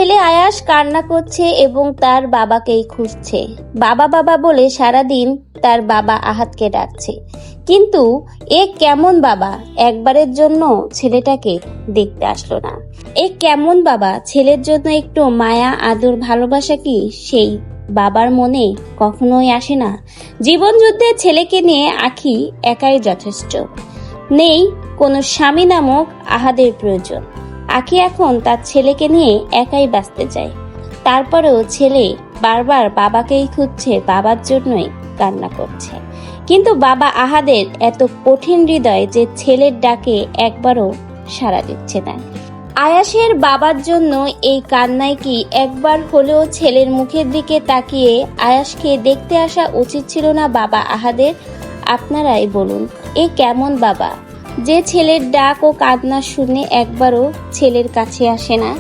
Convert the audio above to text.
ছেলে আয়াস কান্না করছে এবং তার বাবাকেই খুঁজছে। বাবা বাবা বলে সারাদিন তার বাবা আহাদকে ডাকছে, কিন্তু এ কেমন বাবা একবারের জন্য ছেলেটাকে দেখতে আসলো না? এ কেমন বাবা? ছেলের জন্য একটু মায়া আদর ভালোবাসা কি সেই বাবার মনে কখনোই আসে না? জীবন যুদ্ধে ছেলেকে নিয়ে আখি একাই যথেষ্ট, নেই কোনো স্বামী নামক আহাদের প্রয়োজন। আখি এখন তার ছেলেকে নিয়ে একাই বাঁচতে চায়। তারপরেও ছেলে বারবার বাবাকেই খুঁজছে, বাবার জন্যই কান্না করছে। কিন্তু বাবা আহাদের এত কঠিন হৃদয় যে ছেলের ডাকে একবারও সাড়া দিচ্ছে না। আয়াসের বাবার জন্য এই কান্নায় কি একবার হলেও ছেলের মুখের দিকে তাকিয়ে আয়াসকে দেখতে আসা উচিত ছিল না বাবা আহাদের? আপনারাই বলুন, এ কেমন বাবা যে ছেলের ডাক ও কান্না শুনে একবারও ছেলের কাছে আসে না?